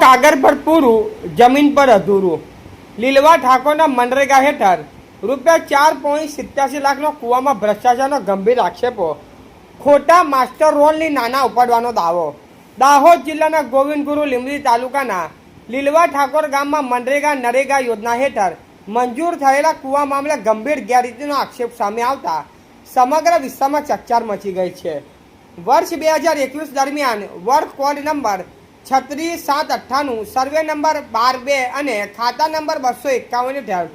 કાગળ પર પૂરું, જમીન પર અધૂરું. લીલવા ઠાકોરના મનરેગા હેઠળ ₹4.87 લાખનો કૂવામાં ભ્રષ્ટાચારનો ગંભીર આક્ષેપો. ખોટા માસ્ટર રોલની નાના ઉપાડવાનો દાવો. દાહોદ જિલ્લાના ગોવિંદગુરુ લીંબડી તાલુકાના લીલવા ઠાકોર ગામમાં મનરેગા નરેગા યોજના હેઠળ મંજૂર થયેલા કૂવા મામલે ગંભીર ગેરરીતિનો આક્ષેપ સામે આવતા સમગ્ર વિસ્તારમાં ચકચાર મચી ગઈ છે. વર્ષ 2021 દરમિયાન work code number 36/798, survey number 12/2 અને ખાતા નંબર 251 હેઠળ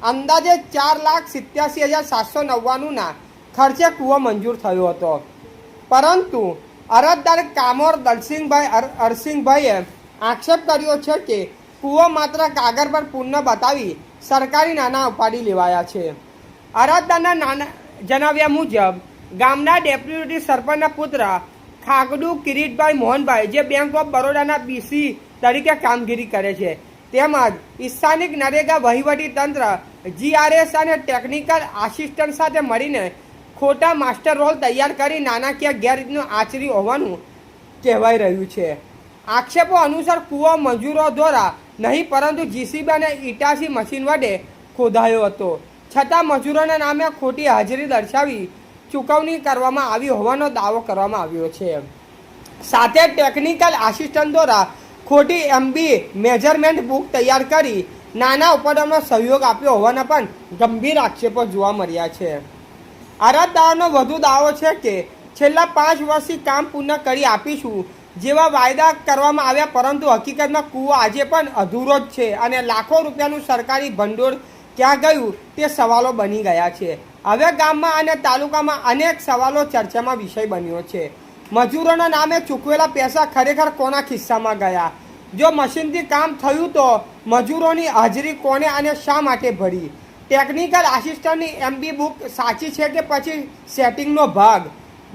અંદાજે 4,87,799ના ખર્ચે કૂવો મંજૂર થયો હતો. પરંતુ અરજદાર કામોર દલસિંહભાઈ અરસિંહભાઈએ આક્ષેપ કર્યો છે કે કૂવો માત્ર કાગળ પર પૂર્ણ બતાવી સરકારી નાના ઉપાડી લેવાયા છે. અરજદારના જણાવ્યા મુજબ ગામના ડેપ્યુટી સરપંચના પુત્ર ખાગડુ કિરીટભાઈ મોહનભાઈ, જે બેંક ઓફ બરોડાના બીસી તરીકે કામગીરી કરે છે, તેમજ સ્થાનિક નરેગા વહીવટી તંત્ર, GRS અને ટેકનિકલ આસિસ્ટન્ટ સાથે મળીને ખોટા માસ્ટર રોલ તૈયાર કરી નાણાકીય ગેરરીતિનું આચરી હોવાનું કહેવાઈ રહ્યું છે. આક્ષેપો અનુસાર કૂવો મજૂરો દ્વારા નહીં પરંતુ JCB અને ઇટાચી મશીન વડે ખોદાયો હતો, છતાં મજૂરોના નામે ખોટી હાજરી દર્શાવી ચૂકવણી કરવામાં આવી હોવાનો દાવો કરવામાં આવ્યો છે. સાથે ટેકનિકલ આસિસ્ટન્ટ દ્વારા ખોટી MB મેજરમેન્ટ બુક તૈયાર કરી નાના ઉપાડવાનો સહયોગ આપ્યો હોવાના પણ ગંભીર આક્ષેપો જોવા મળ્યા છે. અરજદારનો વધુ દાવો છે કે છેલ્લા 5 વર્ષથી કામ પૂર્ણ કરી આપીશું જેવા વાયદા કરવામાં આવ્યા, પરંતુ હકીકતમાં કૂવો આજે પણ અધૂરો જ છે અને લાખો રૂપિયાનું સરકારી ભંડોળ ક્યાં ગયું તે સવાલો બની ગયા છે. હવે ગામમાં અને તાલુકામાં અનેક સવાલો ચર્ચામાં વિષય બન્યો છે. મજૂરોના નામે ચૂકવેલા પૈસા ખરેખર કોના ખિસ્સામાં ગયા? જો મશીનથી કામ થયું તો મજૂરોની હાજરી કોને અને શા માટે ભરી? ટેકનિકલ આસિસ્ટન્ટની MB બુક સાચી છે કે પછી સેટિંગનો ભાગ?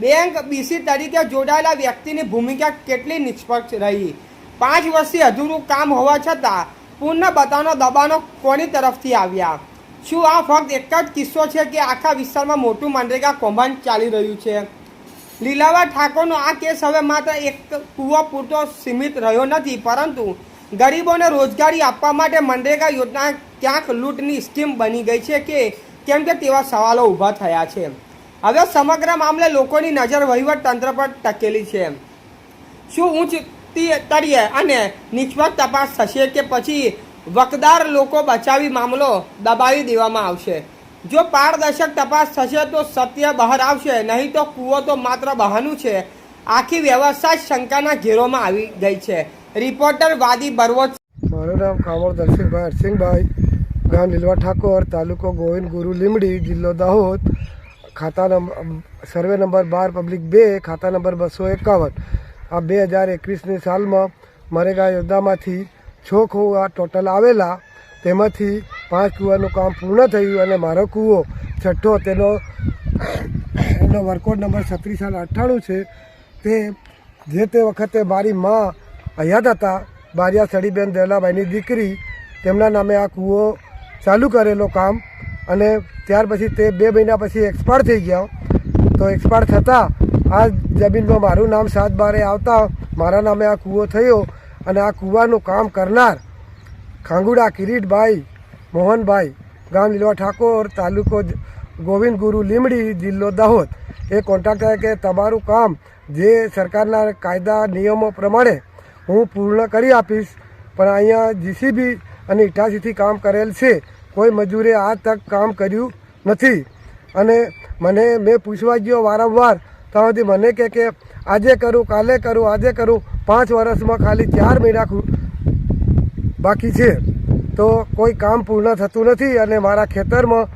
બેંક BC તરીકે જોડાયેલા વ્યક્તિની ભૂમિકા કેટલી નિષ્પક્ષ રહી? 5 વર્ષથી અધૂરું કામ હોવા છતાં પૂર્ણ બતાવવાનો દબાણો કોની તરફથી આવ્યા? શું આ ફક્ત એક જ કિસ્સો છે કે આખા વિસ્તારમાં મોટું મનરેગા કૌભાંડ ચાલી રહ્યું છે? લીલાવા ઠાકોરનો આ કેસ હવે માત્ર એક કૂવો પૂરતો સીમિત રહ્યો નથી, પરંતુ ગરીબોને રોજગારી આપવા માટે મનરેગા યોજના ક્યાંક લૂંટની સ્કીમ બની ગઈ છે કે કેમ કે તેવા સવાલો ઊભા થયા છે. હવે સમગ્ર મામલે લોકોની નજર વહીવટ તંત્ર પર ટકેલી છે. શું ઉચ્ચ સ્તરીય અને નિષ્પક્ષ તપાસ થશે કે પછી વકદાર લોકો બચાવી મામલો દબાવી દેવામાં આવશે? જો પારદર્શક તપાસ થશે તો સત્ય બહાર આવશે, નહીં તો કૂવો તો માત્ર બહાનું છે. આખી વ્યવસ્થા શંકાના ઘેરોમાં આવી ગઈ છે. રિપોર્ટર વાદી બરવત. મારું નામ કામોર દલસિંહભાઈ અરસિંહભાઈ, ગામ લીલવા ઠાકોર, તાલુકો ગોવિંદગુરુ લીંબડી, જિલ્લો દાહોદ. ખાતા નંબર સર્વે નંબર 12 પબ્લિક 2, ખાતા નંબર 251. આ 2021ની સાલમાં મનરેગા યોજનામાંથી 6 કૂવા ટોટલ આવેલા, તેમાંથી 5 કૂવાનું કામ પૂર્ણ થયું અને મારો કૂવો છઠ્ઠો, એનો વર્કઆઉટ નંબર 36/98 છે. તે જે તે વખતે મારી મા હયાત હતા, બારિયા સડીબેન દેવલાભાઈની દીકરી, તેમના નામે આ કૂવો ચાલુ કરેલો કામ, અને ત્યાર પછી તે 2 મહિના પછી એક્સપાયર થઈ ગયા. તો એક્સપાયર થતાં આ જમીનમાં મારું નામ 7/12 આવતા મારા નામે આ કૂવો થયો, અને આ કૂવાનું કામ કરનાર ખાંગુડા કિરીટભાઈ મોહનભાઈ, ગામ લીલવા ઠાકોર, તાલુકો ગોવિંદગુરુ લીંબડી, જિલ્લો દાહોદ, એ કોન્ટ્રાક્ટર કે તમારું કામ જે સરકારના કાયદા નિયમો પ્રમાણે હું પૂર્ણ કરી આપીશ, પણ અહીંયા JCB અને ઇટાચીથી કામ કરેલ છે, કોઈ મજૂરે આજ તક કામ કર્યું નથી. અને મેં પૂછવા ગયો વારંવાર, ત્યાંથી મને કે આજે કરું, કાલે કરું, આજે કરું. 5 વર્ષમાં ખાલી 4 મહિના બાકી છે, તો કોઈ કામ પૂર્ણ થતું નથી. અને મારા ખેતરમાં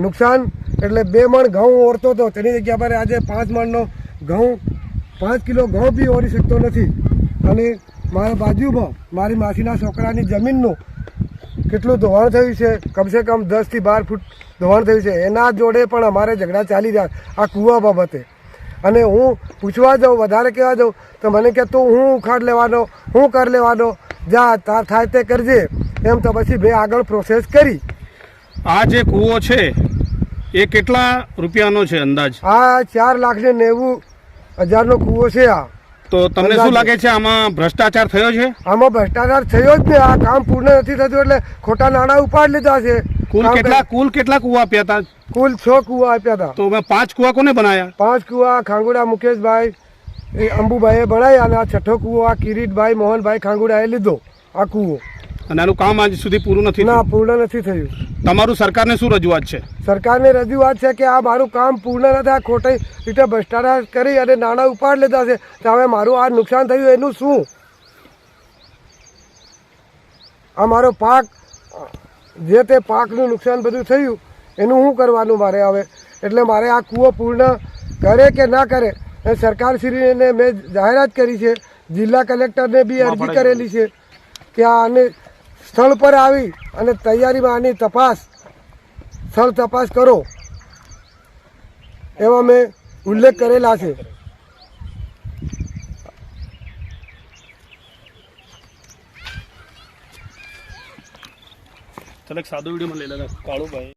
નુકસાન એટલે 2 મણ ઘઉં ઓરતો હતો, તેની જગ્યા પર આજે 5 મણનો ઘઉં, 5 કિલો ઘઉં બી ઓરી શકતો નથી. અને મારા બાજુમાં મારી માસીના છોકરાની જમીનનું કેટલું ધોવાણ થયું છે, કમસે કમ 10 થી 12 ફૂટ ધોવાણ થયું છે. એના જોડે પણ અમારે ઝઘડા ચાલી રહ્યા આ કૂવા બાબતે. અને હું પૂછવા જાઉં, વધારે કહેવા જાઉં તો મને કે તું હું ઉખાડ લેવાનો, હું કર લેવાનો, જા તાર થાય તે કરજે એમ. તો પછી મેં આગળ પ્રોસેસ કરી. આ જે કૂવો છે એ કેટલા રૂપિયાનો છે અંદાજ? આ 4,90,000નો કૂવો છે. આ તો તમને શું લાગે છે આમાં ભ્રષ્ટાચાર થયો છે? આમાં ભ્રષ્ટાચાર થયો જ ને. આ કામ પૂર્ણ નથી થતું એટલે ખોટા નાણાં ઉપાડી લીધા છે. કુલ કેટલા કુવા આપ્યા હતા? કુલ 6 કુવા આપ્યા હતા. તો 5 કુવા કોને બનાયા? 5 કુવા ખાંગુડા મુકેશભાઈ અંબુભાઈએ બનાવ્યા અને આ 6થો કુવો આ કિરીટભાઈ મોહનભાઈ ખાંગુડાએ લીધો આ કુવો. અને આનું કામ આજ સુધી પૂરું નથી ના, થયું? પૂર્ણ નથી થયું. તમારું સરકારને શું રજૂઆત છે? સરકારને રજૂઆત છે કે આ મારું કામ પૂર્ણ ન થાય, ખોટી રીતે ભ્રષ્ટાચાર કરી અને નાણાં ઉપાડ લીધા છે, તો હવે મારું આ નુકસાન થયું એનું શું? આ મારો પાક, જે તે પાકનું નુકસાન બધું થયું એનું શું કરવાનું મારે હવે? એટલે મારે આ કૂવો પૂર્ણ કરે કે ના કરે એ સરકારશ્રીને મેં જાહેરાત કરી છે. જિલ્લા કલેક્ટરને બી અરજી કરેલી છે કે આને સ્થળ પર આવી અને તૈયારીમાં આની તપાસ, સ્થળ તપાસ કરો એવા મેં ઉલ્લેખ કરેલા છે. ચાલ એક સાદો વિડીયોમાં લઈ લેતા કાળુભાઈ.